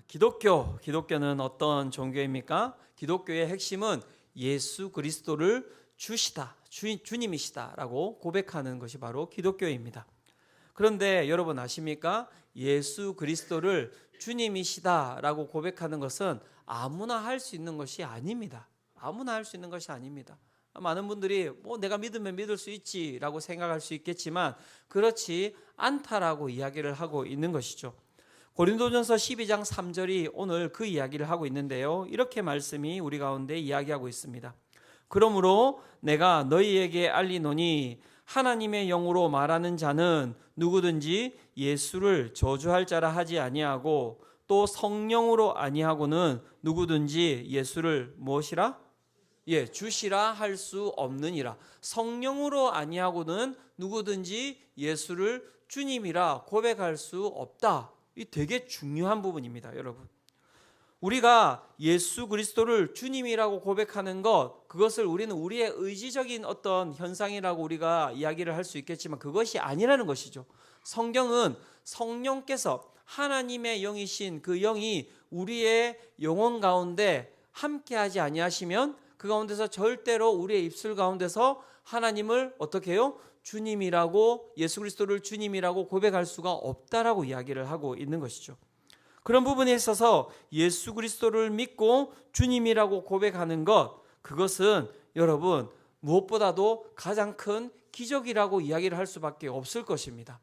기독교는 어떤 종교입니까? 기독교의 핵심은 예수 그리스도를 주시다, 주님이시다라고 고백하는 것이 바로 기독교입니다. 그런데 여러분 아십니까? 예수 그리스도를 주님이시다라고 고백하는 것은 아무나 할 수 있는 것이 아닙니다. 아무나 할 수 있는 것이 아닙니다. 많은 분들이 내가 믿으면 믿을 수 있지라고 생각할 수 있겠지만 그렇지 않다라고 이야기를 하고 있는 것이죠. 고린도전서 12장 3절이 오늘 그 이야기를 하고 있는데요. 이렇게 말씀이 우리 가운데 이야기하고 있습니다. 그러므로 내가 너희에게 알리노니 하나님의 영으로 말하는 자는 누구든지 예수를 저주할 자라 하지 아니하고 또 성령으로 아니하고는 누구든지 예수를 무엇이라? 주시라 할 수 없느니라. 성령으로 아니하고는 누구든지 예수를 주님이라 고백할 수 없다. 이 되게 중요한 부분입니다, 여러분. 우리가 예수 그리스도를 주님이라고 고백하는 것, 그것을 우리는 우리의 의지적인 어떤 현상이라고 우리가 이야기를 할 수 있겠지만 그것이 아니라는 것이죠. 성경은 성령께서 하나님의 영이신 그 영이 우리의 영혼 가운데 함께하지 아니하시면 그 가운데서 절대로 우리의 입술 가운데서 하나님을 어떻게 해요? 주님이라고, 예수 그리스도를 주님이라고 고백할 수가 없다라고 이야기를 하고 있는 것이죠. 그런 부분에 있어서 예수 그리스도를 믿고 주님이라고 고백하는 것, 그것은 여러분 무엇보다도 가장 큰 기적이라고 이야기를 할 수밖에 없을 것입니다.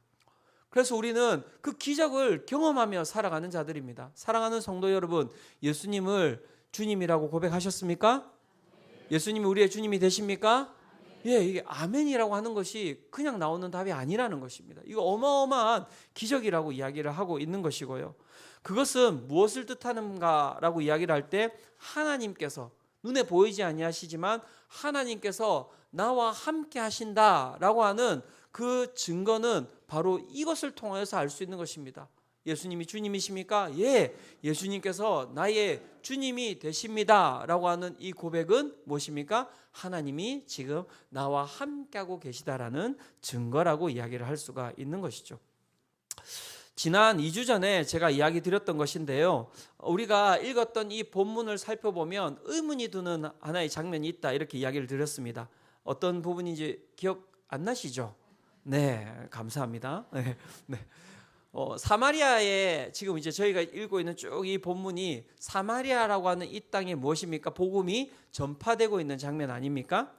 그래서 우리는 그 기적을 경험하며 살아가는 자들입니다. 사랑하는 성도 여러분, 예수님을 주님이라고 고백하셨습니까? 예수님이 우리의 주님이 되십니까? 이게 아멘이라고 하는 것이 그냥 나오는 답이 아니라는 것입니다. 이거 어마어마한 기적이라고 이야기를 하고 있는 것이고요. 그것은 무엇을 뜻하는가라고 이야기를 할 때 하나님께서 눈에 보이지 아니하시지만 하나님께서 나와 함께 하신다라고 하는 그 증거는 바로 이것을 통해서 알 수 있는 것입니다. 예수님이 주님이십니까? 예수님께서 나의 주님이 되십니다 라고 하는 이 고백은 무엇입니까? 하나님이 지금 나와 함께하고 계시다라는 증거라고 이야기를 할 수가 있는 것이죠. 지난 2주 전에 제가 이야기 드렸던 것인데요. 우리가 읽었던 이 본문을 살펴보면 의문이 드는 하나의 장면이 있다 이렇게 이야기를 드렸습니다. 어떤 부분인지 기억 안 나시죠? 네, 감사합니다. 네. 사마리아에 지금 이제 저희가 읽고 있는 쭉 이 본문이 사마리아라고 하는 이 땅에 무엇입니까? 복음이 전파되고 있는 장면 아닙니까?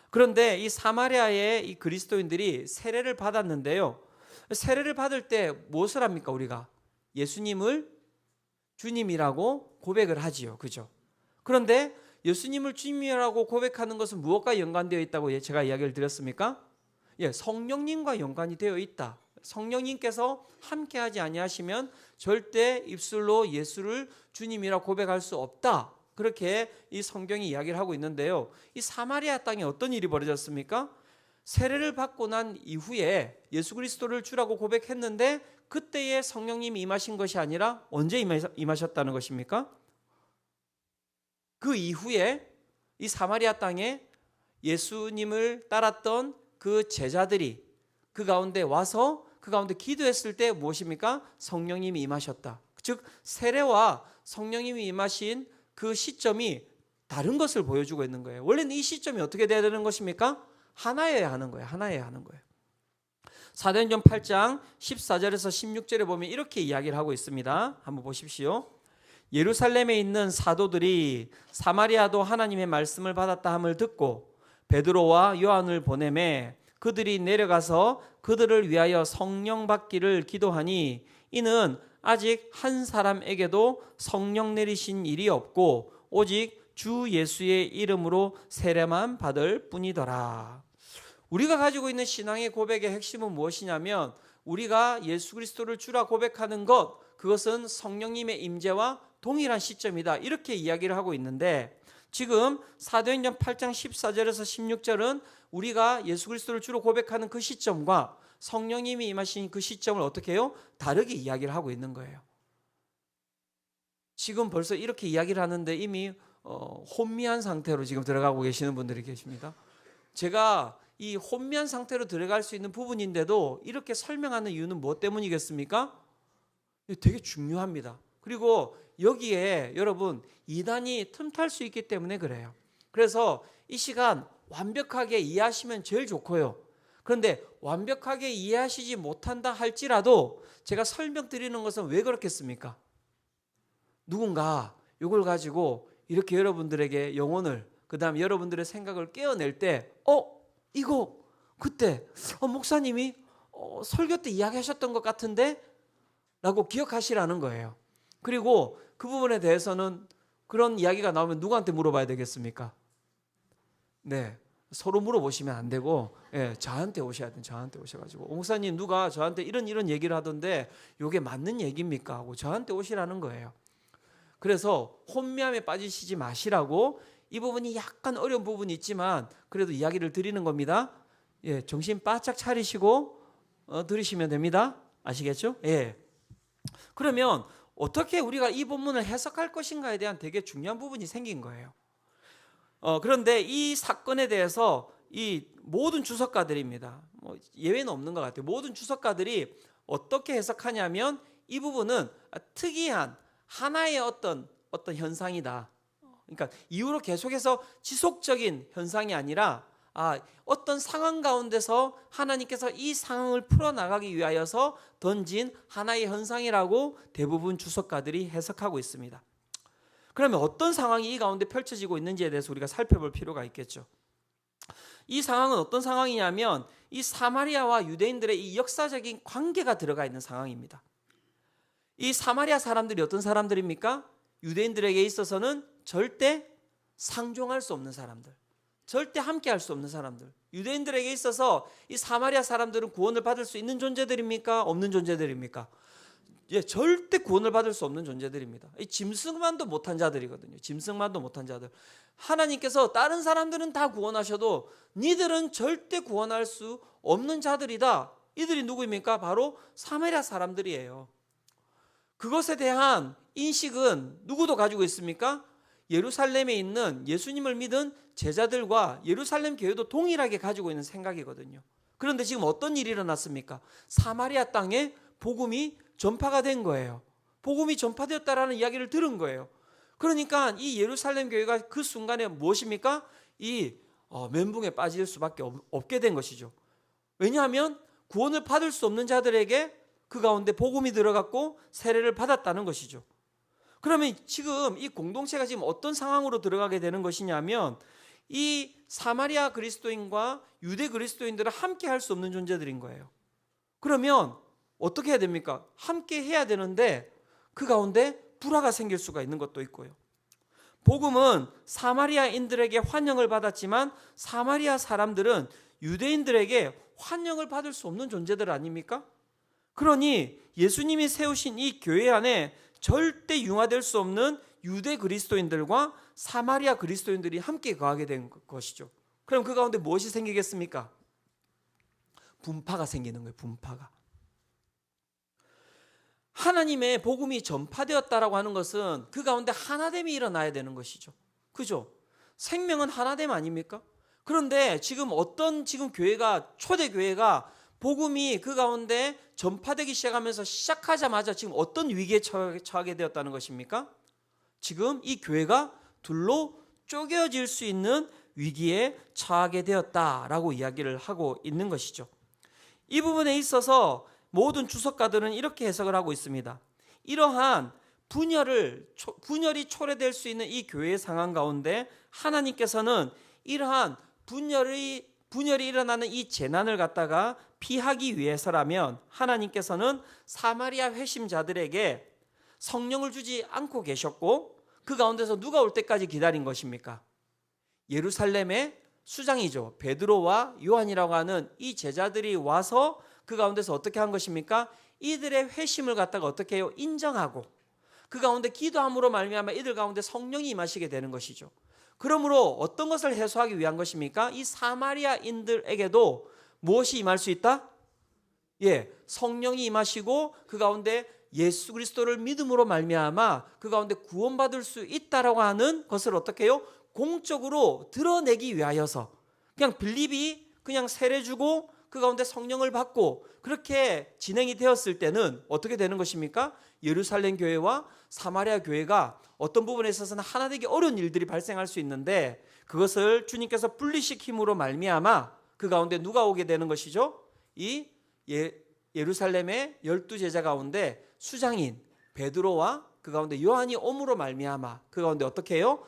그런데 이 사마리아의 이 그리스도인들이 세례를 받았는데요. 세례를 받을 때 무엇을 합니까? 우리가 예수님을 주님이라고 고백을 하지요. 그죠? 그런데 예수님을 주님이라고 고백하는 것은 무엇과 연관되어 있다고 제가 이야기를 드렸습니까? 성령님과 연관이 되어 있다. 성령님께서 함께하지 아니하시면 절대 입술로 예수를 주님이라 고백할 수 없다. 그렇게 이 성경이 이야기를 하고 있는데요. 이 사마리아 땅에 어떤 일이 벌어졌습니까? 세례를 받고 난 이후에 예수 그리스도를 주라고 고백했는데 그때에 성령님이 임하신 것이 아니라 언제 임하셨다는 것입니까? 그 이후에 이 사마리아 땅에 예수님을 따랐던 그 제자들이 그 가운데 와서 그 가운데 기도했을 때 무엇입니까? 성령님이 임하셨다. 즉 세례와 성령님이 임하신 그 시점이 다른 것을 보여주고 있는 거예요. 원래는 이 시점이 어떻게 돼야 되는 것입니까? 하나여야 하는 거예요. 하나여야 하는 거예요. 사도행전 8장 14절에서 16절에 보면 이렇게 이야기를 하고 있습니다. 한번 보십시오. 예루살렘에 있는 사도들이 사마리아도 하나님의 말씀을 받았다 함을 듣고 베드로와 요한을 보내매 그들이 내려가서 그들을 위하여 성령 받기를 기도하니 이는 아직 한 사람에게도 성령 내리신 일이 없고 오직 주 예수의 이름으로 세례만 받을 뿐이더라. 우리가 가지고 있는 신앙의 고백의 핵심은 무엇이냐면 우리가 예수 그리스도를 주라 고백하는 것, 그것은 성령님의 임재와 동일한 시점이다. 이렇게 이야기를 하고 있는데 지금 사도행전 8장 14절에서 16절은 우리가 예수 그리스도를 주로 고백하는 그 시점과 성령님이 임하신 그 시점을 어떻게 해요? 다르게 이야기를 하고 있는 거예요. 지금 벌써 이렇게 이야기를 하는데 이미 혼미한 상태로 지금 들어가고 계시는 분들이 계십니다. 제가 이 혼미한 상태로 들어갈 수 있는 부분인데도 이렇게 설명하는 이유는 무엇 때문이겠습니까? 되게 중요합니다. 그리고 여기에 여러분 이단이 틈탈 수 있기 때문에 그래요. 그래서 이 시간 완벽하게 이해하시면 제일 좋고요. 그런데 완벽하게 이해하시지 못한다 할지라도 제가 설명드리는 것은 왜 그렇겠습니까? 누군가 이걸 가지고 이렇게 여러분들에게 영혼을, 그 다음에 여러분들의 생각을 깨어낼 때 이거 그때 목사님이 설교 때 이야기하셨던 것 같은데? 라고 기억하시라는 거예요. 그리고 그 부분에 대해서는 그런 이야기가 나오면 누구한테 물어봐야 되겠습니까? 네, 서로 물어보시면 안 되고 저한테 오셔야 돼요. 저한테 오셔가지고 목사님 누가 저한테 이런 얘기를 하던데 이게 맞는 얘기입니까? 하고 저한테 오시라는 거예요. 그래서 혼미함에 빠지시지 마시라고, 이 부분이 약간 어려운 부분이 있지만 그래도 이야기를 드리는 겁니다. 정신 바짝 차리시고 들으시면 됩니다. 아시겠죠? 그러면 어떻게 우리가 이 본문을 해석할 것인가에 대한 되게 중요한 부분이 생긴 거예요. 그런데 이 사건에 대해서 이 모든 주석가들입니다. 예외는 없는 것 같아요. 모든 주석가들이 어떻게 해석하냐면 이 부분은 특이한 하나의 어떤 현상이다. 그러니까 이후로 계속해서 지속적인 현상이 아니라 어떤 상황 가운데서 하나님께서 이 상황을 풀어나가기 위하여서 던진 하나의 현상이라고 대부분 주석가들이 해석하고 있습니다. 그러면 어떤 상황이 이 가운데 펼쳐지고 있는지에 대해서 우리가 살펴볼 필요가 있겠죠. 이 상황은 어떤 상황이냐면 이 사마리아와 유대인들의 이 역사적인 관계가 들어가 있는 상황입니다. 이 사마리아 사람들이 어떤 사람들입니까? 유대인들에게 있어서는 절대 상종할 수 없는 사람들, 절대 함께 할 수 없는 사람들. 유대인들에게 있어서 이 사마리아 사람들은 구원을 받을 수 있는 존재들입니까? 없는 존재들입니까? 절대 구원을 받을 수 없는 존재들입니다. 이 짐승만도 못한 자들이거든요. 짐승만도 못한 자들. 하나님께서 다른 사람들은 다 구원하셔도 니들은 절대 구원할 수 없는 자들이다. 이들이 누구입니까? 바로 사마리아 사람들이에요. 그것에 대한 인식은 누구도 가지고 있습니까? 예루살렘에 있는 예수님을 믿은 제자들과 예루살렘 교회도 동일하게 가지고 있는 생각이거든요. 그런데 지금 어떤 일이 일어났습니까? 사마리아 땅에 복음이 전파가 된 거예요. 복음이 전파되었다라는 이야기를 들은 거예요. 그러니까 이 예루살렘 교회가 그 순간에 무엇입니까? 이 멘붕에 빠질 수밖에 없게 된 것이죠. 왜냐하면 구원을 받을 수 없는 자들에게 그 가운데 복음이 들어갔고 세례를 받았다는 것이죠. 그러면 지금 이 공동체가 지금 어떤 상황으로 들어가게 되는 것이냐면 이 사마리아 그리스도인과 유대 그리스도인들은 함께 할 수 없는 존재들인 거예요. 그러면 어떻게 해야 됩니까? 함께 해야 되는데 그 가운데 불화가 생길 수가 있는 것도 있고요. 복음은 사마리아인들에게 환영을 받았지만 사마리아 사람들은 유대인들에게 환영을 받을 수 없는 존재들 아닙니까? 그러니 예수님이 세우신 이 교회 안에 절대 융화될 수 없는 유대 그리스도인들과 사마리아 그리스도인들이 함께 거하게 된 것이죠. 그럼 그 가운데 무엇이 생기겠습니까? 분파가 생기는 거예요. 분파가. 하나님의 복음이 전파되었다라고 하는 것은 그 가운데 하나됨이 일어나야 되는 것이죠. 그죠? 생명은 하나됨 아닙니까? 그런데 지금 지금 교회가, 초대교회가 복음이 그 가운데 전파되기 시작하면서 시작하자마자 지금 어떤 위기에 처하게 되었다는 것입니까? 지금 이 교회가 둘로 쪼개질 수 있는 위기에 처하게 되었다라고 이야기를 하고 있는 것이죠. 이 부분에 있어서 모든 주석가들은 이렇게 해석을 하고 있습니다. 이러한 분열이 초래될 수 있는 이 교회의 상황 가운데 하나님께서는 이러한 분열이 일어나는 이 재난을 갖다가 피하기 위해서라면 하나님께서는 사마리아 회심자들에게 성령을 주지 않고 계셨고 그 가운데서 누가 올 때까지 기다린 것입니까? 예루살렘의 수장이죠. 베드로와 요한이라고 하는 이 제자들이 와서 그 가운데서 어떻게 한 것입니까? 이들의 회심을 갖다가 어떻게 해요? 인정하고 그 가운데 기도함으로 말미암아 이들 가운데 성령이 임하시게 되는 것이죠. 그러므로 어떤 것을 해소하기 위한 것입니까? 이 사마리아인들에게도 무엇이 임할 수 있다? 성령이 임하시고 그 가운데 예수 그리스도를 믿음으로 말미암아 그 가운데 구원받을 수 있다라고 하는 것을 어떻게 해요? 공적으로 드러내기 위하여서 그냥 빌립이 그냥 세례 주고 그 가운데 성령을 받고 그렇게 진행이 되었을 때는 어떻게 되는 것입니까? 예루살렘 교회와 사마리아 교회가 어떤 부분에 있어서는 하나 되기 어려운 일들이 발생할 수 있는데 그것을 주님께서 분리시킴으로 말미암아 그 가운데 누가 오게 되는 것이죠? 이 예루살렘의 12제자 가운데 수장인 베드로와 그 가운데 요한이 옴으로 말미암아 그 가운데 어떻게 해요?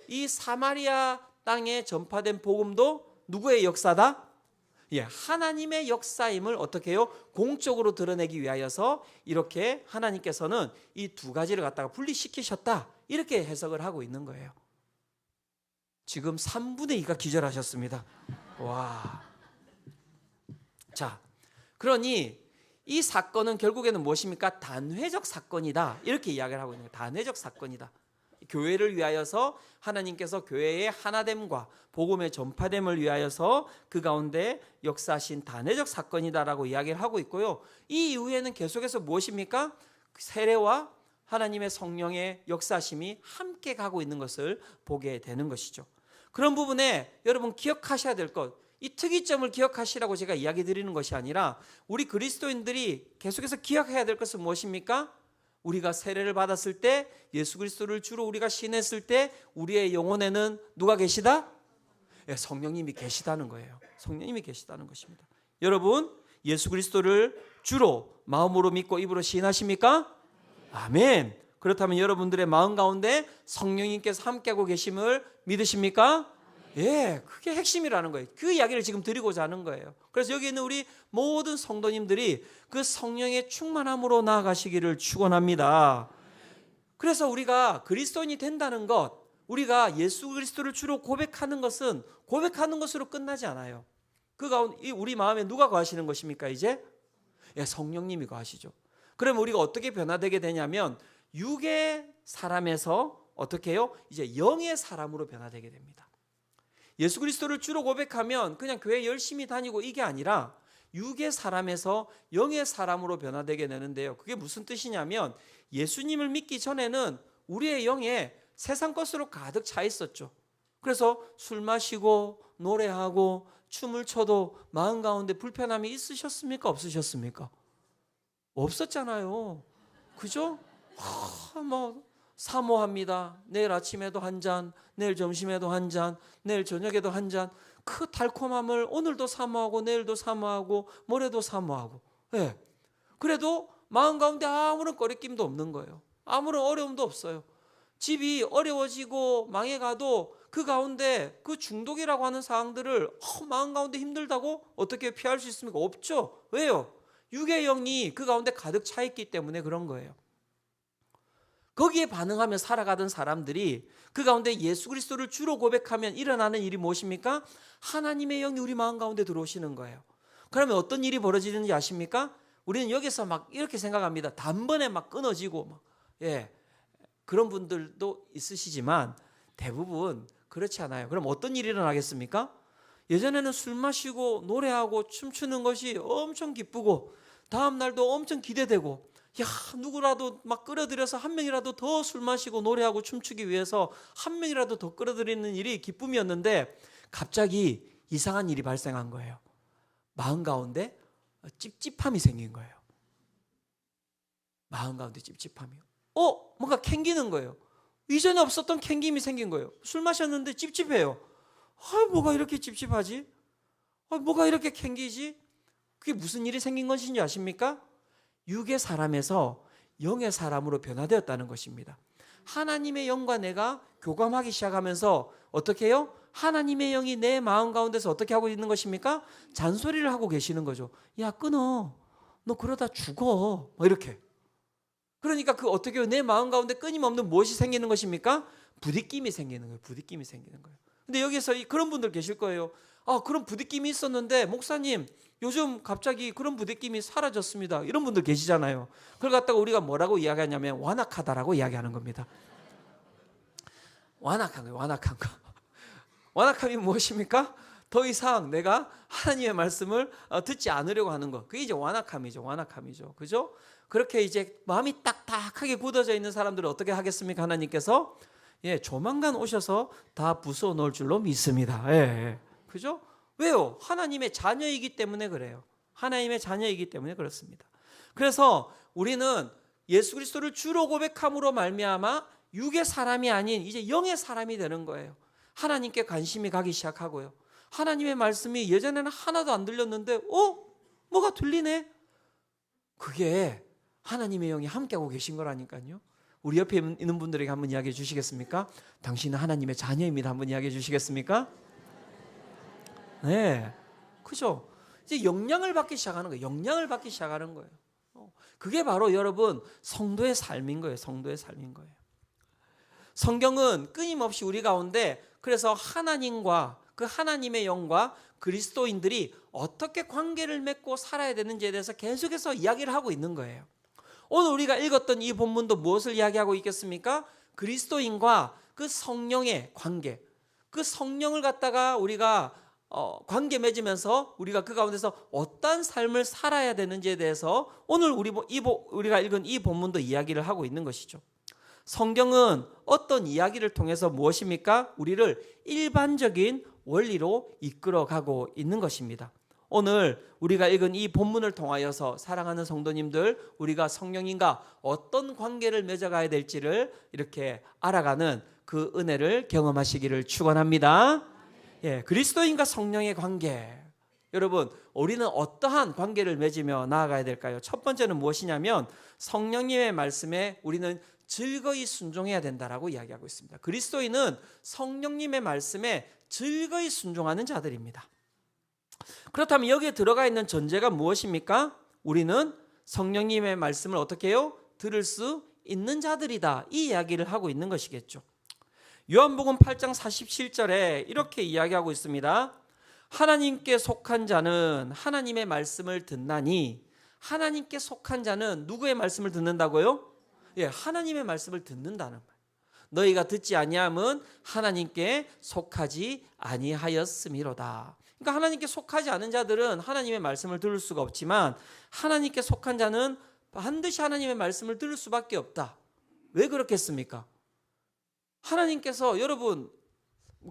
이 사마리아 땅에 전파된 복음도 누구의 역사다? 하나님의 역사임을 어떻게 해요? 공적으로 드러내기 위하여서 이렇게 하나님께서는 이 두 가지를 갖다가 분리시키셨다. 이렇게 해석을 하고 있는 거예요. 지금 3분의 2가 기절하셨습니다. 와. 자, 그러니 이 사건은 결국에는 무엇입니까? 단회적 사건이다. 이렇게 이야기를 하고 있는 거예요. 단회적 사건이다. 교회를 위하여서 하나님께서 교회의 하나됨과 복음의 전파됨을 위하여서 그 가운데 역사하신 단회적 사건이다라고 이야기를 하고 있고요. 이 이후에는 계속해서 무엇입니까? 세례와 하나님의 성령의 역사심이 함께 가고 있는 것을 보게 되는 것이죠. 그런 부분에 여러분 기억하셔야 될 것, 이 특이점을 기억하시라고 제가 이야기 드리는 것이 아니라 우리 그리스도인들이 계속해서 기억해야 될 것은 무엇입니까? 우리가 세례를 받았을 때 예수 그리스도를 주로 우리가 신했을 때 우리의 영혼에는 누가 계시다? 성령님이 계시다는 거예요. 성령님이 계시다는 것입니다. 여러분 예수 그리스도를 주로 마음으로 믿고 입으로 시인하십니까? 아멘. 그렇다면 여러분들의 마음 가운데 성령님께서 함께하고 계심을 믿으십니까? 그게 핵심이라는 거예요. 그 이야기를 지금 드리고자 하는 거예요. 그래서 여기 있는 우리 모든 성도님들이 그 성령의 충만함으로 나아가시기를 축원합니다. 그래서 우리가 그리스도인이 된다는 것, 우리가 예수 그리스도를 주로 고백하는 것은 고백하는 것으로 끝나지 않아요. 그 가운데 우리 마음에 누가 거하시는 것입니까? 이제 성령님이 거하시죠. 그러면 우리가 어떻게 변화되게 되냐면 육의 사람에서 어떻게 해요? 이제 영의 사람으로 변화되게 됩니다. 예수 그리스도를 주로 고백하면 그냥 교회 열심히 다니고 이게 아니라 육의 사람에서 영의 사람으로 변화되게 되는데요. 그게 무슨 뜻이냐면 예수님을 믿기 전에는 우리의 영에 세상 것으로 가득 차 있었죠. 그래서 술 마시고 노래하고 춤을 춰도 마음 가운데 불편함이 있으셨습니까? 없으셨습니까? 없었잖아요. 그죠? 사모합니다. 내일 아침에도 한 잔, 내일 점심에도 한 잔, 내일 저녁에도 한 잔. 그 달콤함을 오늘도 사모하고 내일도 사모하고 모레도 사모하고. 그래도 마음 가운데 아무런 꺼리낌도 없는 거예요. 아무런 어려움도 없어요. 집이 어려워지고 망해가도 그 가운데 그 중독이라고 하는 상황들을 마음 가운데 힘들다고 어떻게 피할 수 있습니까? 없죠. 왜요? 육의 영이 그 가운데 가득 차 있기 때문에 그런 거예요. 거기에 반응하며 살아가던 사람들이 그 가운데 예수 그리스도를 주로 고백하면 일어나는 일이 무엇입니까? 하나님의 영이 우리 마음 가운데 들어오시는 거예요. 그러면 어떤 일이 벌어지는지 아십니까? 우리는 여기서 막 이렇게 생각합니다. 단번에 막 끊어지고 그런 분들도 있으시지만 대부분 그렇지 않아요. 그럼 어떤 일이 일어나겠습니까? 예전에는 술 마시고 노래하고 춤추는 것이 엄청 기쁘고 다음 날도 엄청 기대되고 누구라도 막 끌어들여서 한 명이라도 더 술 마시고 노래하고 춤추기 위해서 한 명이라도 더 끌어들이는 일이 기쁨이었는데 갑자기 이상한 일이 발생한 거예요. 마음 가운데 찝찝함이 생긴 거예요. 마음 가운데 찝찝함이요. 뭔가 캥기는 거예요. 이전에 없었던 캥김이 생긴 거예요. 술 마셨는데 찝찝해요. 뭐가 이렇게 찝찝하지? 뭐가 이렇게 캥기지? 그게 무슨 일이 생긴 것인지 아십니까? 육의 사람에서 영의 사람으로 변화되었다는 것입니다. 하나님의 영과 내가 교감하기 시작하면서 어떻게 해요? 하나님의 영이 내 마음 가운데서 어떻게 하고 있는 것입니까? 잔소리를 하고 계시는 거죠. 야, 끊어. 너 그러다 죽어. 이렇게. 그러니까 그 어떻게 해요? 내 마음 가운데 끊임없는 무엇이 생기는 것입니까? 부딪힘이 생기는 거예요. 부딪힘이 생기는 거예요. 근데 여기서 그런 분들 계실 거예요. 그런 부딪힘이 있었는데 목사님 요즘 갑자기 그런 부딪힘이 사라졌습니다. 이런 분들 계시잖아요. 그걸 갖다가 우리가 뭐라고 이야기하냐면 완악하다라고 이야기하는 겁니다. 완악한 거예요. 완악한 거. 완악함이 무엇입니까? 더 이상 내가 하나님의 말씀을 듣지 않으려고 하는 거. 그게 이제 완악함이죠. 완악함이죠. 그죠? 그렇게 이제 마음이 딱딱하게 굳어져 있는 사람들을 어떻게 하겠습니까? 하나님께서 조만간 오셔서 다 부숴 놓을 줄로 믿습니다. 그죠? 왜요? 하나님의 자녀이기 때문에 그래요. 하나님의 자녀이기 때문에 그렇습니다. 그래서 우리는 예수 그리스도를 주로 고백함으로 말미암아 육의 사람이 아닌 이제 영의 사람이 되는 거예요. 하나님께 관심이 가기 시작하고요. 하나님의 말씀이 예전에는 하나도 안 들렸는데 뭐가 들리네? 그게 하나님의 영이 함께하고 계신 거라니까요. 우리 옆에 있는 분들에게 한번 이야기해 주시겠습니까? 당신은 하나님의 자녀입니다. 한번 이야기해 주시겠습니까? 네, 그죠? 이제 영향을 받기 시작하는 거예요. 영향을 받기 시작하는 거예요. 그게 바로 여러분 성도의 삶인 거예요. 성도의 삶인 거예요. 성경은 끊임없이 우리 가운데 그래서 하나님과 그 하나님의 영과 그리스도인들이 어떻게 관계를 맺고 살아야 되는지에 대해서 계속해서 이야기를 하고 있는 거예요. 오늘 우리가 읽었던 이 본문도 무엇을 이야기하고 있겠습니까? 그리스도인과 그 성령의 관계, 그 성령을 갖다가 우리가 관계 맺으면서 우리가 그 가운데서 어떤 삶을 살아야 되는지에 대해서 오늘 우리가 읽은 이 본문도 이야기를 하고 있는 것이죠. 성경은 어떤 이야기를 통해서 무엇입니까? 우리를 일반적인 원리로 이끌어가고 있는 것입니다. 오늘 우리가 읽은 이 본문을 통하여서 사랑하는 성도님들, 우리가 성령님과 어떤 관계를 맺어가야 될지를 이렇게 알아가는 그 은혜를 경험하시기를 축원합니다. 예, 그리스도인과 성령의 관계. 여러분, 우리는 어떠한 관계를 맺으며 나아가야 될까요? 첫 번째는 무엇이냐면 성령님의 말씀에 우리는 즐거이 순종해야 된다라고 이야기하고 있습니다. 그리스도인은 성령님의 말씀에 즐거이 순종하는 자들입니다. 그렇다면 여기에 들어가 있는 전제가 무엇입니까? 우리는 성령님의 말씀을 어떻게 해요? 들을 수 있는 자들이다. 이 이야기를 하고 있는 것이겠죠. 요한복음 8장 47절에 이렇게 이야기하고 있습니다. 하나님께 속한 자는 하나님의 말씀을 듣나니, 하나님께 속한 자는 누구의 말씀을 듣는다고요? 예, 하나님의 말씀을 듣는다는 거예요. 너희가 듣지 아니함은 하나님께 속하지 아니하였음이로다. 그러니까 하나님께 속하지 않은 자들은 하나님의 말씀을 들을 수가 없지만 하나님께 속한 자는 반드시 하나님의 말씀을 들을 수밖에 없다. 왜 그렇겠습니까? 하나님께서 여러분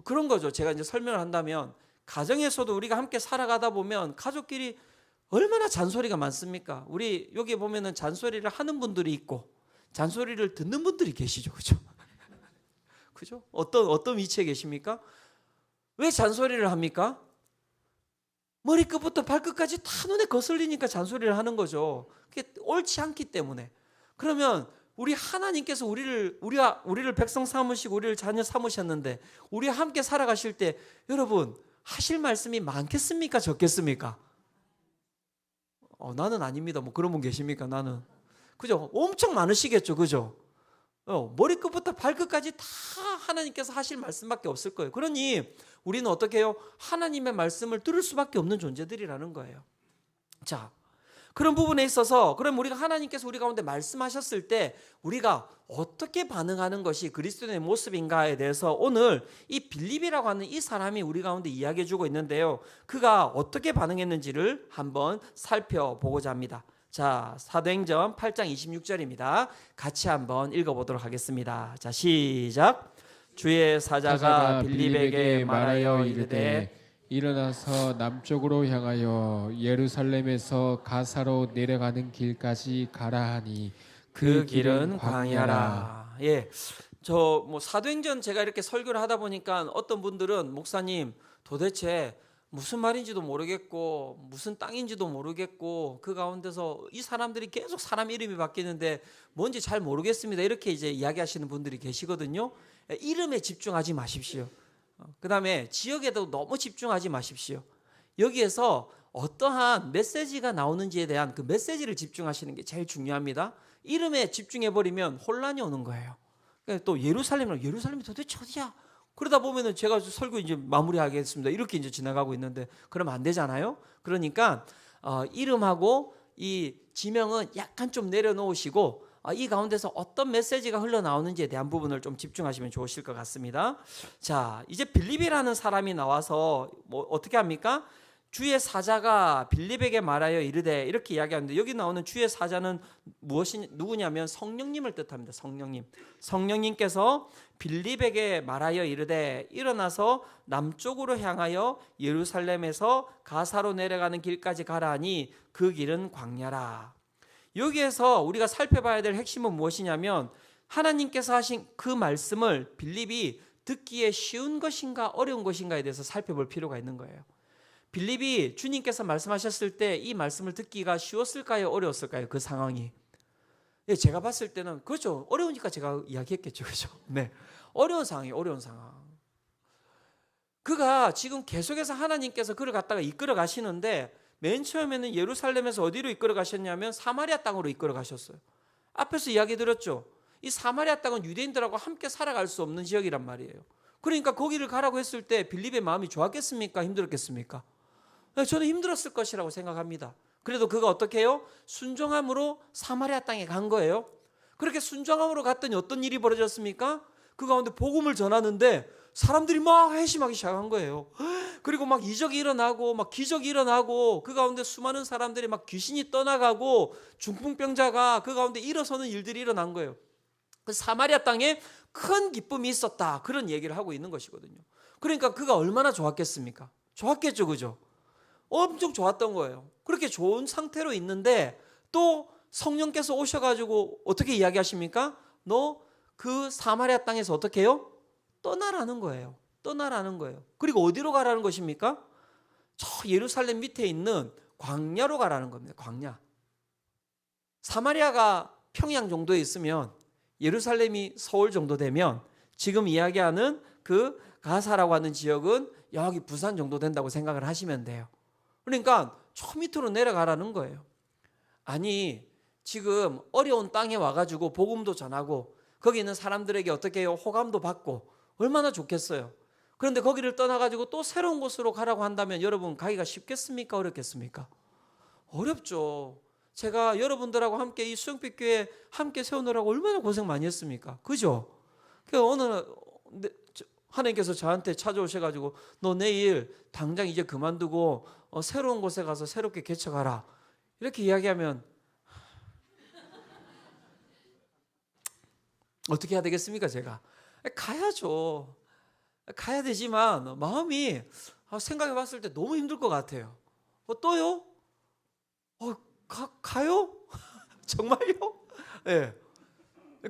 그런 거죠. 제가 이제 설명을 한다면 가정에서도 우리가 함께 살아가다 보면 가족끼리 얼마나 잔소리가 많습니까? 우리 여기 보면은 잔소리를 하는 분들이 있고 잔소리를 듣는 분들이 계시죠. 그죠? 그죠? 어떤 위치에 계십니까? 왜 잔소리를 합니까? 머리끝부터 발끝까지 다 눈에 거슬리니까 잔소리를 하는 거죠. 그게 옳지 않기 때문에. 그러면 우리 하나님께서 우리를 백성 삼으시고 우리를 자녀 삼으셨는데 우리와 함께 살아가실 때 여러분 하실 말씀이 많겠습니까? 적겠습니까? 나는 아닙니다. 뭐 그런 분 계십니까? 나는. 그죠? 엄청 많으시겠죠. 그죠? 머리끝부터 발끝까지 다 하나님께서 하실 말씀밖에 없을 거예요. 그러니 우리는 어떻게 해요? 하나님의 말씀을 들을 수밖에 없는 존재들이라는 거예요. 자, 그런 부분에 있어서 그럼 우리가 하나님께서 우리 가운데 말씀하셨을 때 우리가 어떻게 반응하는 것이 그리스도인의 모습인가에 대해서 오늘 이 빌립이라고 하는 이 사람이 우리 가운데 이야기해 주고 있는데요. 그가 어떻게 반응했는지를 한번 살펴보고자 합니다. 자, 사도행전 8장 26절입니다. 같이 한번 읽어보도록 하겠습니다. 자, 시작. 주의 사자가 빌립에게 말하여 이르되 일어나서 남쪽으로 향하여 예루살렘에서 가사로 내려가는 길까지 가라 하니 그 길은 광야라. 예, 사도행전 제가 이렇게 설교를 하다 보니까 어떤 분들은 목사님 도대체 무슨 말인지도 모르겠고 무슨 땅인지도 모르겠고 그 가운데서 이 사람들이 계속 사람 이름이 바뀌는데 뭔지 잘 모르겠습니다. 이렇게 이제 이야기하시는 분들이 계시거든요. 이름에 집중하지 마십시오. 그 다음에 지역에도 너무 집중하지 마십시오. 여기에서 어떠한 메시지가 나오는지에 대한 그 메시지를 집중하시는 게 제일 중요합니다. 이름에 집중해버리면 혼란이 오는 거예요. 또 예루살렘이 도대체 어디야? 그러다 보면은 제가 설교 이제 마무리하겠습니다. 이렇게 이제 지나가고 있는데 그러면 안 되잖아요. 그러니까 이름하고 이 지명은 약간 좀 내려놓으시고 이 가운데서 어떤 메시지가 흘러나오는지에 대한 부분을 좀 집중하시면 좋으실 것 같습니다. 자, 이제 빌립이라는 사람이 나와서 뭐 어떻게 합니까? 주의 사자가 빌립에게 말하여 이르되 이렇게 이야기하는데 여기 나오는 주의 사자는 누구냐면 성령님을 뜻합니다. 성령님께서 빌립에게 말하여 이르되 일어나서 남쪽으로 향하여 예루살렘에서 가사로 내려가는 길까지 가라 하니 그 길은 광야라. 여기에서 우리가 살펴봐야 될 핵심은 무엇이냐면 하나님께서 하신 그 말씀을 빌립이 듣기에 쉬운 것인가 어려운 것인가에 대해서 살펴볼 필요가 있는 거예요. 빌립이 주님께서 말씀하셨을 때 이 말씀을 듣기가 쉬웠을까요? 어려웠을까요? 그 상황이. 제가 봤을 때는 그렇죠. 어려우니까 제가 이야기했겠죠. 그렇죠? 네. 어려운 상황이에요. 어려운 상황. 그가 지금 계속해서 하나님께서 그를 갖다가 이끌어 가시는데 맨 처음에는 예루살렘에서 어디로 이끌어 가셨냐면 사마리아 땅으로 이끌어 가셨어요. 앞에서 이야기 드렸죠. 이 사마리아 땅은 유대인들하고 함께 살아갈 수 없는 지역이란 말이에요. 그러니까 거기를 가라고 했을 때 빌립의 마음이 좋았겠습니까? 힘들었겠습니까? 저는 힘들었을 것이라고 생각합니다. 그래도 그가 어떻게 해요? 순종함으로 사마리아 땅에 간 거예요. 그렇게 순종함으로 갔더니 어떤 일이 벌어졌습니까? 그 가운데 복음을 전하는데 사람들이 막 회심하기 시작한 거예요. 그리고 막 이적이 일어나고 막 기적이 일어나고 그 가운데 수많은 사람들이 막 귀신이 떠나가고 중풍병자가 그 가운데 일어서는 일들이 일어난 거예요. 그 사마리아 땅에 큰 기쁨이 있었다. 그런 얘기를 하고 있는 것이거든요. 그러니까 그가 얼마나 좋았겠습니까? 좋았겠죠, 그죠? 엄청 좋았던 거예요. 그렇게 좋은 상태로 있는데 또 성령께서 오셔가지고 어떻게 이야기하십니까? 너 그 사마리아 땅에서 어떻게 해요? 떠나라는 거예요. 떠나라는 거예요. 그리고 어디로 가라는 것입니까? 저 예루살렘 밑에 있는 광야로 가라는 겁니다. 광야. 사마리아가 평양 정도에 있으면 예루살렘이 서울 정도 되면 지금 이야기하는 그 가사라고 하는 지역은 여기 부산 정도 된다고 생각을 하시면 돼요. 그러니까 저 밑으로 내려가라는 거예요. 아니 지금 어려운 땅에 와가지고 복음도 전하고 거기 있는 사람들에게 어떻게 해요? 호감도 받고 얼마나 좋겠어요. 그런데 거기를 떠나가지고 또 새로운 곳으로 가라고 한다면 여러분 가기가 쉽겠습니까? 어렵겠습니까? 어렵죠. 제가 여러분들하고 함께 이 수영빛 교회 함께 세우느라고 얼마나 고생 많이 했습니까? 그죠? 어느 하나님께서 저한테 찾아오셔가지고 너 내일 당장 이제 그만두고 새로운 곳에 가서 새롭게 개척하라 이렇게 이야기하면 어떻게 해야 되겠습니까? 제가 가야죠. 가야 되지만 마음이 생각해 봤을 때 너무 힘들 것 같아요. 또요? 가요? 정말요? 네.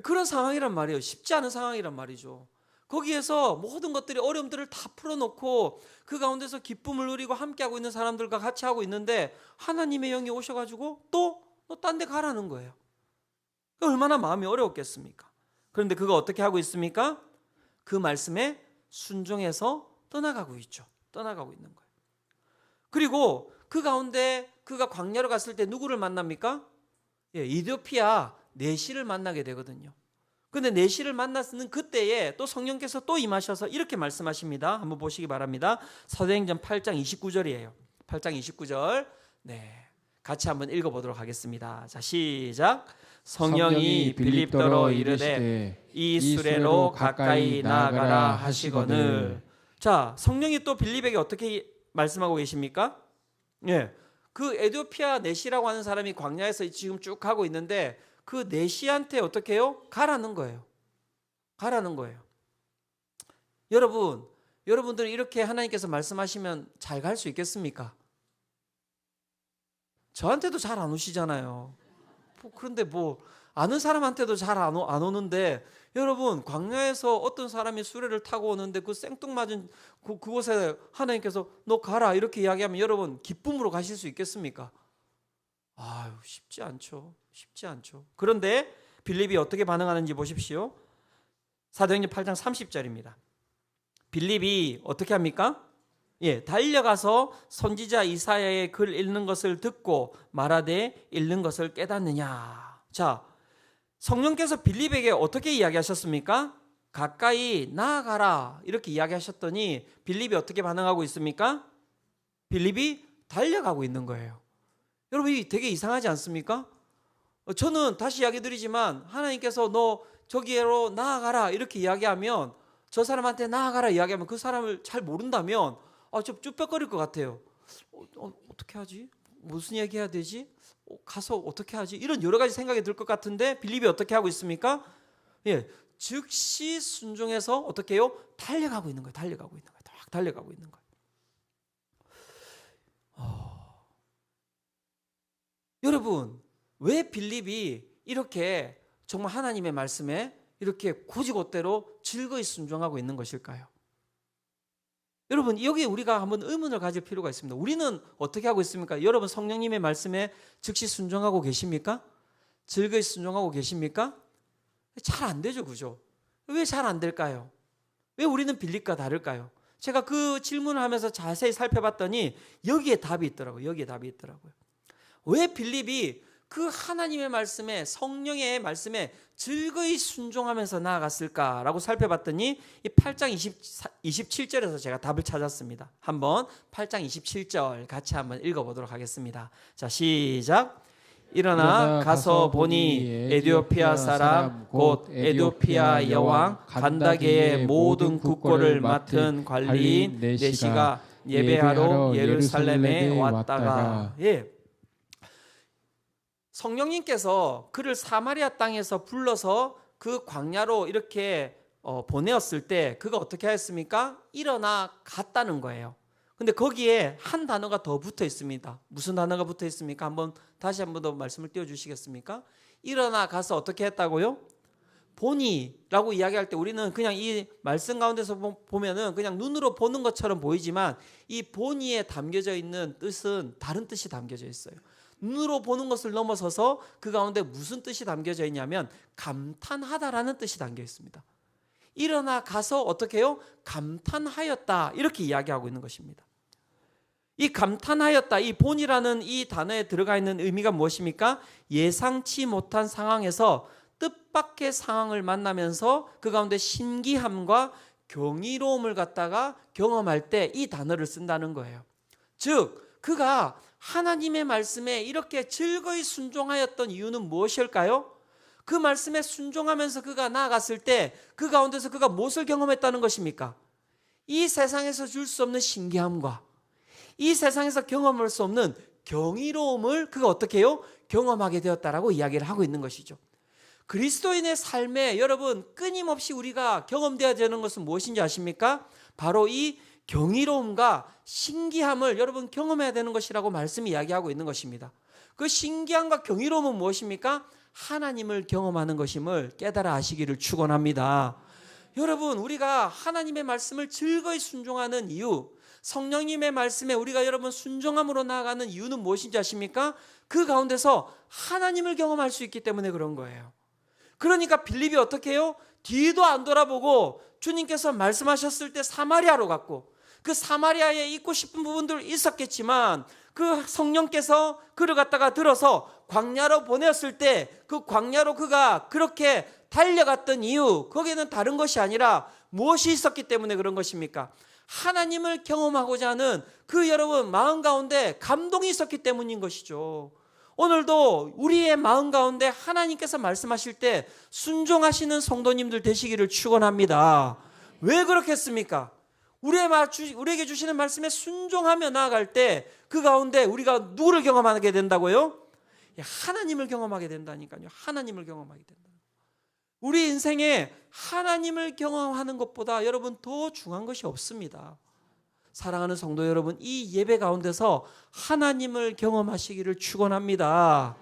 그런 상황이란 말이에요. 쉽지 않은 상황이란 말이죠. 거기에서 모든 것들이 어려움들을 다 풀어놓고 그 가운데서 기쁨을 누리고 함께하고 있는 사람들과 같이 하고 있는데 하나님의 영이 오셔가지고 또 너 딴 데 가라는 거예요. 얼마나 마음이 어려웠겠습니까? 그런데 그가 어떻게 하고 있습니까? 그 말씀에 순종해서 떠나가고 있죠. 떠나가고 있는 거예요. 그리고 그 가운데 그가 광야로 갔을 때 누구를 만납니까? 이디오피아 내시를 만나게 되거든요. 그런데 내시를 만났는 그때에 또 성령께서 또 임하셔서 이렇게 말씀하십니다. 한번 보시기 바랍니다. 사도행전 8장 29절이에요. 8장 29절. 네, 같이 한번 읽어보도록 하겠습니다. 자, 시작. 성령이 빌립더로 이르되 이 수레로 가까이 나아가라 하시거늘. 자, 성령이 또 빌립에게 어떻게 말씀하고 계십니까? 예, 그 에디오피아 내시라고 하는 사람이 광야에서 지금 쭉 가고 있는데 그 내시한테 어떻게 해요? 가라는 거예요. 가라는 거예요. 여러분들 이렇게 하나님께서 말씀하시면 잘 갈 수 있겠습니까? 저한테도 잘 안 오시잖아요. 그런데 아는 사람한테도 잘 안 오는데 여러분 광야에서 어떤 사람이 수레를 타고 오는데 그 생뚱맞은 그곳에 하나님께서 너 가라 이렇게 이야기하면 여러분 기쁨으로 가실 수 있겠습니까? 아유, 쉽지 않죠. 쉽지 않죠. 그런데 빌립이 어떻게 반응하는지 보십시오. 사도행전 8장 30절입니다. 빌립이 어떻게 합니까? 달려가서 선지자 이사야의 글 읽는 것을 듣고 말하되 읽는 것을 깨닫느냐. 자, 성령께서 빌립에게 어떻게 이야기하셨습니까? 가까이 나아가라 이렇게 이야기하셨더니 빌립이 어떻게 반응하고 있습니까? 빌립이 달려가고 있는 거예요. 여러분 이 되게 이상하지 않습니까? 저는 다시 이야기 드리지만 하나님께서 너 저기로 나아가라 이렇게 이야기하면 저 사람한테 나아가라 이야기하면 그 사람을 잘 모른다면 좀 쭈뼛거릴 것 같아요. 어떻게 하지? 무슨 얘기해야 되지? 가서 어떻게 하지? 이런 여러 가지 생각이 들 것 같은데 빌립이 어떻게 하고 있습니까? 예, 즉시 순종해서 어떻게 해요? 달려가고 있는 거예요. 달려가고 있는 거예요. 딱 달려가고 있는 거예요. 여러분, 왜 빌립이 이렇게 정말 하나님의 말씀에 이렇게 곧이곧대로 즐거이 순종하고 있는 것일까요? 여러분, 여기 우리가 한번 의문을 가질 필요가 있습니다. 우리는 어떻게 하고 있습니까? 여러분, 성령님의 말씀에 즉시 순종하고 계십니까? 즐거이 순종하고 계십니까? 잘 안 되죠, 그죠? 왜 잘 안 될까요? 왜 우리는 빌립과 다를까요? 제가 그 질문을 하면서 자세히 살펴봤더니 여기에 답이 있더라고요. 여기에 답이 있더라고요. 왜 빌립이 그 하나님의 말씀에, 성령의 말씀에 즐거이 순종하면서 나아갔을까라고 살펴봤더니 이 8장 27절에서 제가 답을 찾았습니다. 한번 8장 27절 같이 한번 읽어보도록 하겠습니다. 자, 시작. 일어나 가서 보니 에티오피아 사람 곧 에티오피아 여왕 간다게의 모든 국고를 맡은 관리인 네시가 예배하러 예루살렘에 왔다가, 예, 성령님께서 그를 사마리아 땅에서 불러서 그 광야로 이렇게 보내었을 때 그가 어떻게 하였습니까? 일어나 갔다는 거예요. 근데 거기에 한 단어가 더 붙어 있습니다. 무슨 단어가 붙어 있습니까? 다시 한 번 더 말씀을 띄워주시겠습니까? 일어나 가서 어떻게 했다고요? 보니라고 이야기할 때 우리는 그냥 이 말씀 가운데서 보면은 그냥 눈으로 보는 것처럼 보이지만 이 보니에 담겨져 있는 뜻은 다른 뜻이 담겨져 있어요. 눈으로 보는 것을 넘어서서 그 가운데 무슨 뜻이 담겨져 있냐면 감탄하다라는 뜻이 담겨 있습니다. 일어나 가서 어떻게 해요? 감탄하였다, 이렇게 이야기하고 있는 것입니다. 이 감탄하였다, 이 본이라는 이 단어에 들어가 있는 의미가 무엇입니까? 예상치 못한 상황에서 뜻밖의 상황을 만나면서 그 가운데 신기함과 경이로움을 갖다가 경험할 때 이 단어를 쓴다는 거예요. 즉 그가 하나님의 말씀에 이렇게 즐거이 순종하였던 이유는 무엇일까요? 그 말씀에 순종하면서 그가 나아갔을 때 그 가운데서 그가 무엇을 경험했다는 것입니까? 이 세상에서 줄 수 없는 신기함과 이 세상에서 경험할 수 없는 경이로움을 그가 어떻게 해요? 경험하게 되었다라고 이야기를 하고 있는 것이죠. 그리스도인의 삶에 여러분 끊임없이 우리가 경험되어야 되는 것은 무엇인지 아십니까? 바로 이 경이로움과 신기함을 여러분 경험해야 되는 것이라고 말씀이 이야기하고 있는 것입니다. 그 신기함과 경이로움은 무엇입니까? 하나님을 경험하는 것임을 깨달아 아시기를 축원합니다. 여러분, 우리가 하나님의 말씀을 즐거이 순종하는 이유, 성령님의 말씀에 우리가 여러분 순종함으로 나아가는 이유는 무엇인지 아십니까? 그 가운데서 하나님을 경험할 수 있기 때문에 그런 거예요. 그러니까 빌립이 어떻게 해요? 뒤도 안 돌아보고 주님께서 말씀하셨을 때 사마리아로 갔고, 그 사마리아에 있고 싶은 부분들 있었겠지만 그 성령께서 그를 갖다가 들어서 광야로 보냈을 때 그 광야로 그가 그렇게 달려갔던 이유, 거기에는 다른 것이 아니라 무엇이 있었기 때문에 그런 것입니까? 하나님을 경험하고자 하는 그 여러분 마음 가운데 감동이 있었기 때문인 것이죠. 오늘도 우리의 마음 가운데 하나님께서 말씀하실 때 순종하시는 성도님들 되시기를 축원합니다. 왜 그렇겠습니까? 우리에게 주시는 말씀에 순종하며 나아갈 때 그 가운데 우리가 누구를 경험하게 된다고요? 하나님을 경험하게 된다니까요. 하나님을 경험하게 된다. 우리 인생에 하나님을 경험하는 것보다 여러분 더 중요한 것이 없습니다. 사랑하는 성도 여러분, 이 예배 가운데서 하나님을 경험하시기를 축원합니다.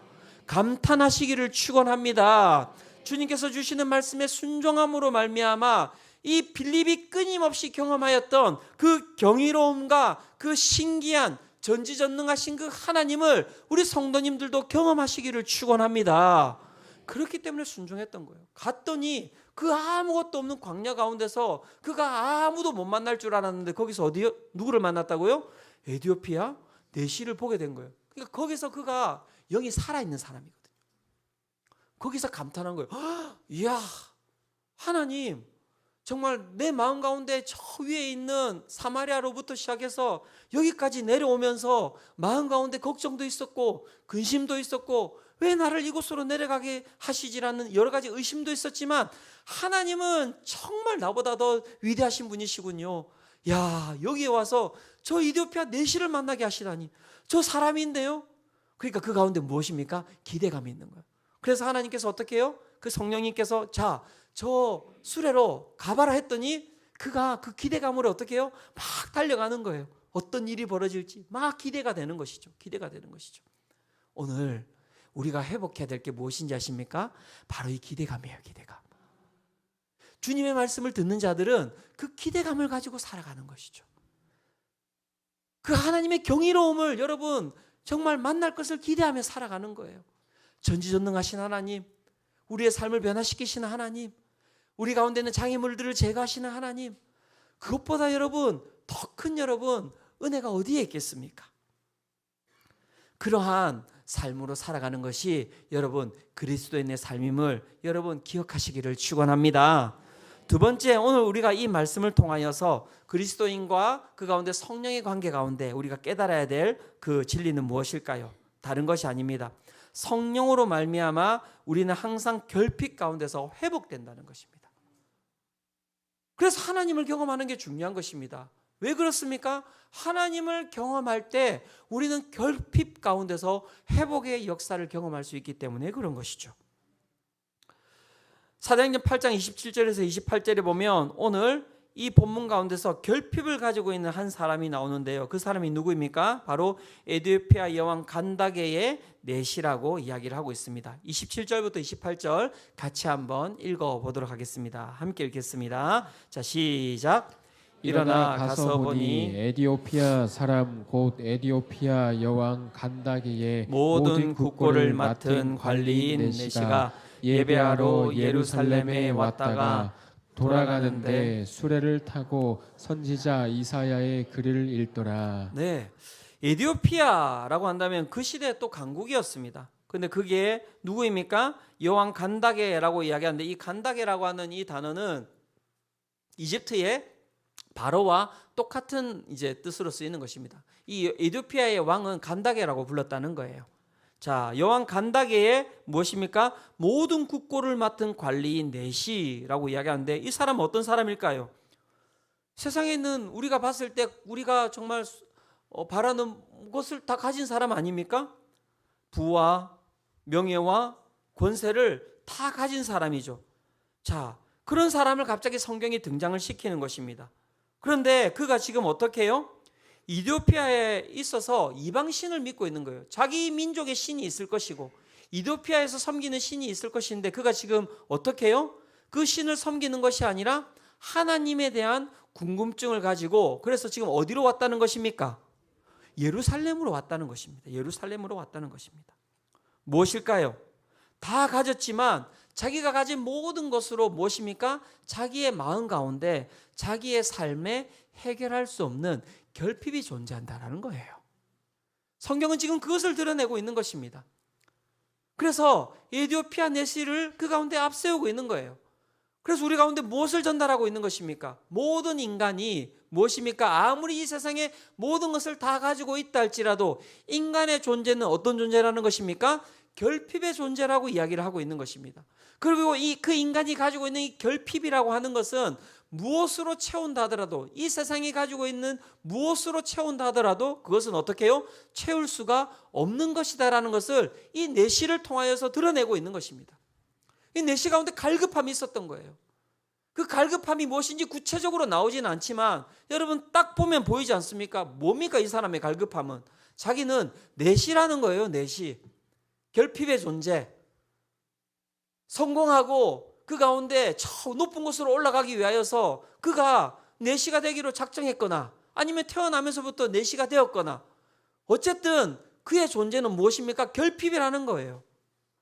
감탄하시기를 축원합니다. 주님께서 주시는 말씀에 순종함으로 말미암아 이 빌립이 끊임없이 경험하였던 그 경이로움과 그 신기한 전지전능하신 그 하나님을 우리 성도님들도 경험하시기를 축원합니다. 그렇기 때문에 순종했던 거예요. 갔더니 그 아무것도 없는 광야 가운데서 그가 아무도 못 만날 줄 알았는데 거기서 누구를 만났다고요? 에티오피아 네시를 보게 된 거예요. 그러니까 거기서 그가 영이 살아있는 사람이거든요. 거기서 감탄한 거예요. 이야, 하나님 정말 내 마음 가운데 저 위에 있는 사마리아로부터 시작해서 여기까지 내려오면서 마음 가운데 걱정도 있었고 근심도 있었고 왜 나를 이곳으로 내려가게 하시지라는 여러 가지 의심도 있었지만 하나님은 정말 나보다 더 위대하신 분이시군요. 야, 여기에 와서 저 이디오피아 내시를 만나게 하시다니, 저 사람인데요. 그러니까 그 가운데 무엇입니까? 기대감이 있는 거예요. 그래서 하나님께서 어떻게 해요? 그 성령님께서 자, 저 수레로 가봐라 했더니 그가 그 기대감으로 어떻게 해요? 막 달려가는 거예요. 어떤 일이 벌어질지 막 기대가 되는 것이죠. 기대가 되는 것이죠. 오늘 우리가 회복해야 될 게 무엇인지 아십니까? 바로 이 기대감이에요. 기대감. 주님의 말씀을 듣는 자들은 그 기대감을 가지고 살아가는 것이죠. 그 하나님의 경이로움을 여러분 정말 만날 것을 기대하며 살아가는 거예요. 전지전능하신 하나님, 우리의 삶을 변화시키시는 하나님, 우리 가운데 있는 장애물들을 제거하시는 하나님, 그것보다 여러분 더 큰 여러분 은혜가 어디에 있겠습니까? 그러한 삶으로 살아가는 것이 여러분 그리스도인의 삶임을 여러분 기억하시기를 축원합니다. 두 번째, 오늘 우리가 이 말씀을 통하여서 그리스도인과 그 가운데 성령의 관계 가운데 우리가 깨달아야 될 그 진리는 무엇일까요? 다른 것이 아닙니다. 성령으로 말미암아 우리는 항상 결핍 가운데서 회복된다는 것입니다. 그래서 하나님을 경험하는 게 중요한 것입니다. 왜 그렇습니까? 하나님을 경험할 때 우리는 결핍 가운데서 회복의 역사를 경험할 수 있기 때문에 그런 것이죠. 사도행전 8장 27절에서 28절에 보면 오늘 이 본문 가운데서 결핍을 가지고 있는 한 사람이 나오는데요. 그 사람이 누구입니까? 바로 에티오피아 여왕 간다게의 내시라고 이야기를 하고 있습니다. 27절부터 28절 같이 한번 읽어보도록 하겠습니다. 함께 읽겠습니다. 자, 시작. 일어나 가서 보니 에티오피아 사람 곧 에티오피아 여왕 간다게의 모든 국고를 맡은 관리인 내시가 예배하러 예루살렘에 왔다가 돌아가는데 수레를 타고 선지자 이사야의 글을 읽더라. 네, 에티오피아라고 한다면 그 시대에 또 강국이었습니다. 근데 그게 누구입니까? 여왕 간다게라고 이야기하는데 이 간다게라고 하는 이 단어는 이집트의 바로와 똑같은 이제 뜻으로 쓰이는 것입니다. 이 에티오피아의 왕은 간다게라고 불렀다는 거예요. 자, 여왕 간다게의 무엇입니까? 모든 국고를 맡은 관리인 내시라고 이야기하는데 이 사람은 어떤 사람일까요? 세상에 있는 우리가 봤을 때 우리가 정말 바라는 것을 다 가진 사람 아닙니까? 부와 명예와 권세를 다 가진 사람이죠. 자, 그런 사람을 갑자기 성경이 등장을 시키는 것입니다. 그런데 그가 지금 어떻게 해요? 이디오피아에 있어서 이방신을 믿고 있는 거예요. 자기 민족의 신이 있을 것이고 이디오피아에서 섬기는 신이 있을 것인데 그가 지금 어떻게 해요? 그 신을 섬기는 것이 아니라 하나님에 대한 궁금증을 가지고 그래서 지금 어디로 왔다는 것입니까? 예루살렘으로 왔다는 것입니다. 예루살렘으로 왔다는 것입니다. 무엇일까요? 다 가졌지만 자기가 가진 모든 것으로 무엇입니까? 자기의 마음 가운데 자기의 삶에 해결할 수 없는 결핍이 존재한다는 거예요. 성경은 지금 그것을 드러내고 있는 것입니다. 그래서 에티오피아 내시를 그 가운데 앞세우고 있는 거예요. 그래서 우리 가운데 무엇을 전달하고 있는 것입니까? 모든 인간이 무엇입니까? 아무리 이 세상에 모든 것을 다 가지고 있다 할지라도 인간의 존재는 어떤 존재라는 것입니까? 결핍의 존재라고 이야기를 하고 있는 것입니다. 그리고 그 인간이 가지고 있는 이 결핍이라고 하는 것은 무엇으로 채운다 하더라도 이 세상이 가지고 있는 무엇으로 채운다 하더라도 그것은 어떻게 해요? 채울 수가 없는 것이다라는 것을 이 내시를 통하여서 드러내고 있는 것입니다. 이 내시 가운데 갈급함이 있었던 거예요. 그 갈급함이 무엇인지 구체적으로 나오지는 않지만 여러분 딱 보면 보이지 않습니까? 뭡니까 이 사람의 갈급함은? 자기는 내시라는 거예요. 내시. 결핍의 존재. 성공하고 그 가운데 저 높은 곳으로 올라가기 위하여서 그가 내시가 되기로 작정했거나 아니면 태어나면서부터 내시가 되었거나 어쨌든 그의 존재는 무엇입니까? 결핍이라는 거예요.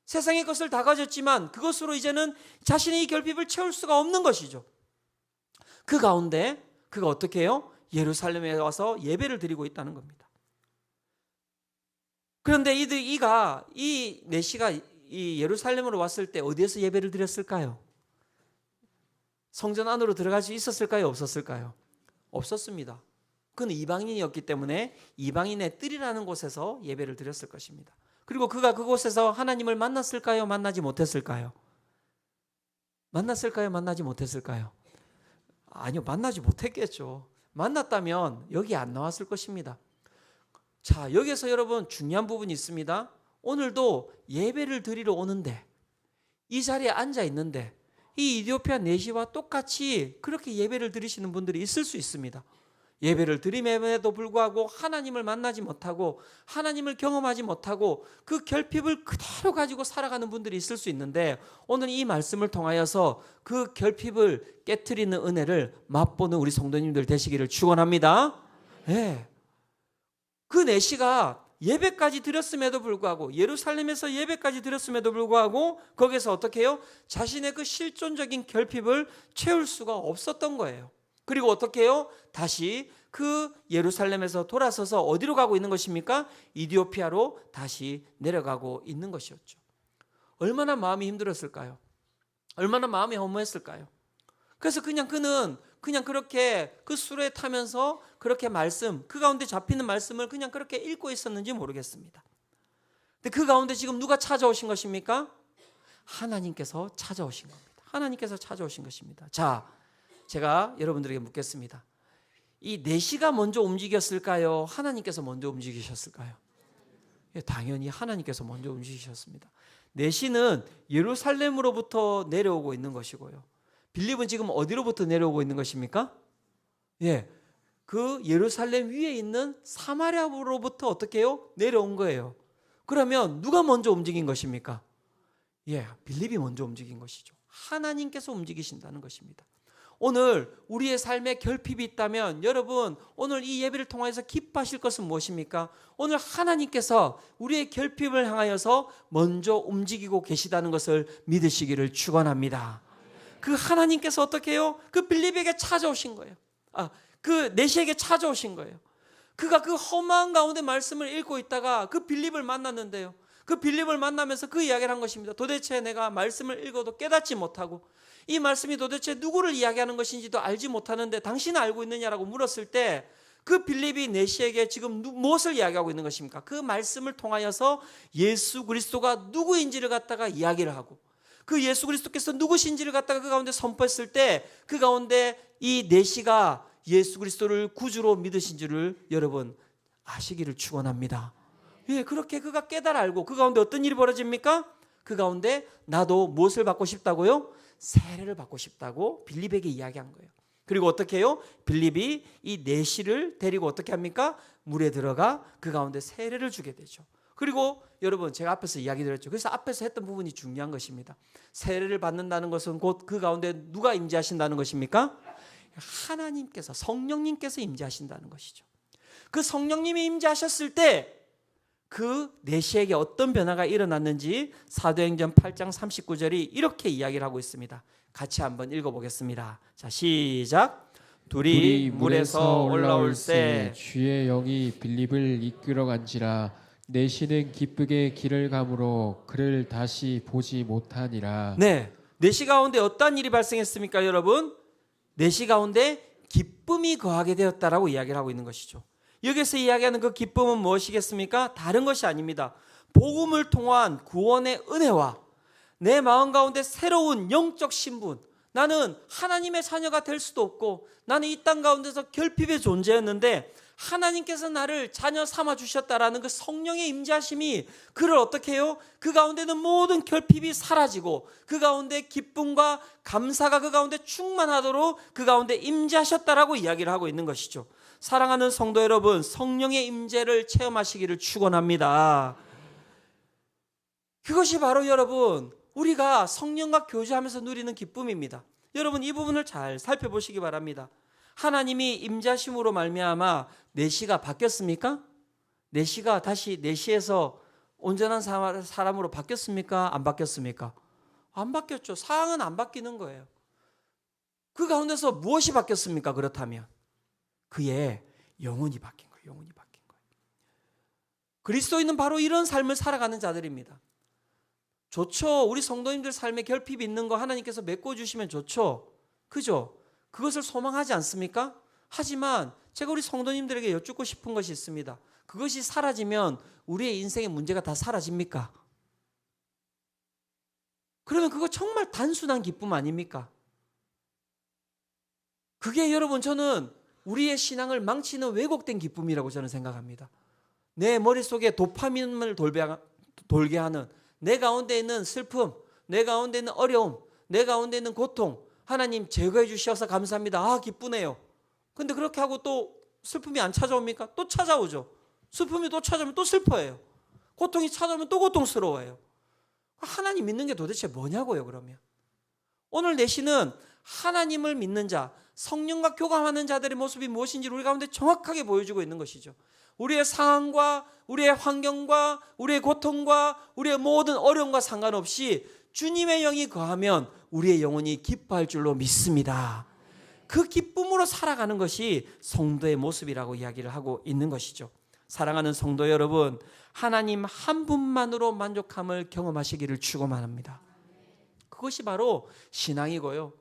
세상의 것을 다 가졌지만 그것으로 이제는 자신의 이 결핍을 채울 수가 없는 것이죠. 그 가운데 그가 어떻게 해요? 예루살렘에 와서 예배를 드리고 있다는 겁니다. 그런데 이 내시가 이 예루살렘으로 왔을 때 어디에서 예배를 드렸을까요? 성전 안으로 들어갈 수 있었을까요? 없었을까요? 없었습니다. 그는 이방인이었기 때문에 이방인의 뜰이라는 곳에서 예배를 드렸을 것입니다. 그리고 그가 그곳에서 하나님을 만났을까요? 만나지 못했을까요? 만났을까요? 만나지 못했을까요? 아니요, 만나지 못했겠죠. 만났다면 여기 안 나왔을 것입니다. 자, 여기서 여러분 중요한 부분이 있습니다. 오늘도 예배를 드리러 오는데 이 자리에 앉아 있는데 이 이디오피아 내시와 똑같이 그렇게 예배를 드리시는 분들이 있을 수 있습니다. 예배를 드림에도 불구하고 하나님을 만나지 못하고 하나님을 경험하지 못하고 그 결핍을 그대로 가지고 살아가는 분들이 있을 수 있는데 오늘 이 말씀을 통하여서 그 결핍을 깨트리는 은혜를 맛보는 우리 성도님들 되시기를 축원합니다. 예. 그 내시가 예배까지 드렸음에도 불구하고 예루살렘에서 예배까지 드렸음에도 불구하고 거기서 어떻게 해요? 자신의 그 실존적인 결핍을 채울 수가 없었던 거예요. 그리고 어떻게 해요? 다시 그 예루살렘에서 돌아서서 어디로 가고 있는 것입니까? 이디오피아로 다시 내려가고 있는 것이었죠. 얼마나 마음이 힘들었을까요? 얼마나 마음이 허무했을까요? 그래서 그는 그렇게 그 수레에 타면서 그렇게 그 가운데 잡히는 말씀을 그냥 그렇게 읽고 있었는지 모르겠습니다. 근데 그 가운데 지금 누가 찾아오신 것입니까? 하나님께서 찾아오신 겁니다. 하나님께서 찾아오신 것입니다. 자, 제가 여러분들에게 묻겠습니다. 이 내시가 먼저 움직였을까요? 하나님께서 먼저 움직이셨을까요? 예, 당연히 하나님께서 먼저 움직이셨습니다. 내시는 예루살렘으로부터 내려오고 있는 것이고요. 빌립은 지금 어디로부터 내려오고 있는 것입니까? 예, 그 예루살렘 위에 있는 사마리아로부터 어떻게 해요? 내려온 거예요. 그러면 누가 먼저 움직인 것입니까? 예, 빌립이 먼저 움직인 것이죠. 하나님께서 움직이신다는 것입니다. 오늘 우리의 삶에 결핍이 있다면 여러분 오늘 이 예배를 통해서 기뻐하실 것은 무엇입니까? 오늘 하나님께서 우리의 결핍을 향하여서 먼저 움직이고 계시다는 것을 믿으시기를 축원합니다. 그 하나님께서 어떻게 해요? 그 빌립에게 찾아오신 거예요. 그 내시에게 찾아오신 거예요. 그가 그 험한 가운데 말씀을 읽고 있다가 그 빌립을 만났는데요. 그 빌립을 만나면서 그 이야기를 한 것입니다. 도대체 내가 말씀을 읽어도 깨닫지 못하고 이 말씀이 도대체 누구를 이야기하는 것인지도 알지 못하는데 당신은 알고 있느냐라고 물었을 때 그 빌립이 내시에게 지금 무엇을 이야기하고 있는 것입니까? 그 말씀을 통하여서 예수 그리스도가 누구인지를 갖다가 이야기를 하고 그 예수 그리스도께서 누구신지를 갖다가 그 가운데 선포했을 때 그 가운데 이 내시가 예수 그리스도를 구주로 믿으신 줄을 여러분 아시기를 축원합니다. 예, 그렇게 그가 깨달아 알고 그 가운데 어떤 일이 벌어집니까? 그 가운데 나도 무엇을 받고 싶다고요? 세례를 받고 싶다고 빌립에게 이야기한 거예요. 그리고 어떻게 해요? 빌립이 이 내시를 데리고 어떻게 합니까? 물에 들어가 그 가운데 세례를 주게 되죠. 그리고 여러분 제가 앞에서 이야기 드렸죠. 그래서 앞에서 했던 부분이 중요한 것입니다. 세례를 받는다는 것은 곧 그 가운데 누가 임재하신다는 것입니까? 하나님께서 성령님께서 임재하신다는 것이죠. 그 성령님이 임재하셨을 때 그 내시에게 어떤 변화가 일어났는지 사도행전 8장 39절이 이렇게 이야기를 하고 있습니다. 같이 한번 읽어보겠습니다. 자, 시작. 둘이 물에서 올라올 때 주의 영이 빌립을 이끌어간지라 내시는 기쁘게 길을 가므로 그를 다시 보지 못하니라. 네, 내시 가운데 어떠한 일이 발생했습니까, 여러분? 내시 가운데 기쁨이 거하게 되었다라고 이야기를 하고 있는 것이죠. 여기서 이야기하는 그 기쁨은 무엇이겠습니까? 다른 것이 아닙니다. 복음을 통한 구원의 은혜와 내 마음 가운데 새로운 영적 신분, 나는 하나님의 자녀가 될 수도 없고 나는 이 땅 가운데서 결핍의 존재였는데 하나님께서 나를 자녀 삼아 주셨다라는 그 성령의 임재하심이 그를 어떻게 해요? 그 가운데는 모든 결핍이 사라지고 그 가운데 기쁨과 감사가 그 가운데 충만하도록 그 가운데 임재하셨다라고 이야기를 하고 있는 것이죠. 사랑하는 성도 여러분, 성령의 임재를 체험하시기를 축원합니다. 그것이 바로 여러분 우리가 성령과 교제하면서 누리는 기쁨입니다. 여러분 이 부분을 잘 살펴보시기 바랍니다. 하나님이 임재하심으로 말미암아 내시가 바뀌었습니까? 내시가 다시 내시에서 온전한 사람으로 바뀌었습니까? 안 바뀌었습니까? 안 바뀌었죠. 상황은 안 바뀌는 거예요. 그 가운데서 무엇이 바뀌었습니까? 그렇다면 그의 영혼이 바뀐 거예요. 영혼이 바뀐 거예요. 그리스도인은 바로 이런 삶을 살아가는 자들입니다. 좋죠. 우리 성도님들 삶에 결핍이 있는 거 하나님께서 메꿔주시면 좋죠. 그죠? 그것을 소망하지 않습니까? 하지만 제가 우리 성도님들에게 여쭙고 싶은 것이 있습니다. 그것이 사라지면 우리의 인생의 문제가 다 사라집니까? 그러면 그거 정말 단순한 기쁨 아닙니까? 그게 여러분 저는 우리의 신앙을 망치는 왜곡된 기쁨이라고 저는 생각합니다. 내 머릿속에 도파민을 돌게 하는 내 가운데 있는 슬픔, 내 가운데 있는 어려움, 내 가운데 있는 고통, 하나님 제거해 주셔서 감사합니다. 아, 기쁘네요. 근데 그렇게 하고 또 슬픔이 안 찾아옵니까? 또 찾아오죠. 슬픔이 또 찾아오면 또 슬퍼해요. 고통이 찾아오면 또 고통스러워요. 하나님 믿는 게 도대체 뭐냐고요, 그러면. 오늘 내시는 하나님을 믿는 자, 성령과 교감하는 자들의 모습이 무엇인지 우리 가운데 정확하게 보여주고 있는 것이죠. 우리의 상황과 우리의 환경과 우리의 고통과 우리의 모든 어려움과 상관없이 주님의 영이 거하면 우리의 영혼이 기뻐할 줄로 믿습니다. 그 기쁨으로 살아가는 것이 성도의 모습이라고 이야기를 하고 있는 것이죠. 사랑하는 성도 여러분, 하나님 한 분만으로 만족함을 경험하시기를 축원합니다. 그것이 바로 신앙이고요.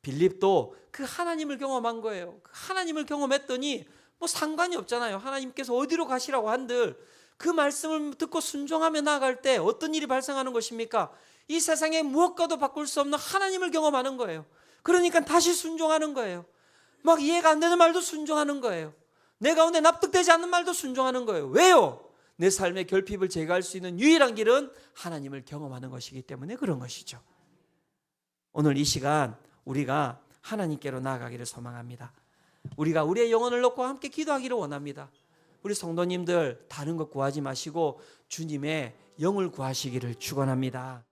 빌립도 그 하나님을 경험한 거예요. 그 하나님을 경험했더니 뭐 상관이 없잖아요. 하나님께서 어디로 가시라고 한들 그 말씀을 듣고 순종하며 나아갈 때 어떤 일이 발생하는 것입니까? 이 세상에 무엇과도 바꿀 수 없는 하나님을 경험하는 거예요. 그러니까 다시 순종하는 거예요. 막 이해가 안 되는 말도 순종하는 거예요. 내 가운데 납득되지 않는 말도 순종하는 거예요. 왜요? 내 삶의 결핍을 제거할 수 있는 유일한 길은 하나님을 경험하는 것이기 때문에 그런 것이죠. 오늘 이 시간 우리가 하나님께로 나아가기를 소망합니다. 우리가 우리의 영혼을 놓고 함께 기도하기를 원합니다. 우리 성도님들 다른 것 구하지 마시고 주님의 영을 구하시기를 축원합니다.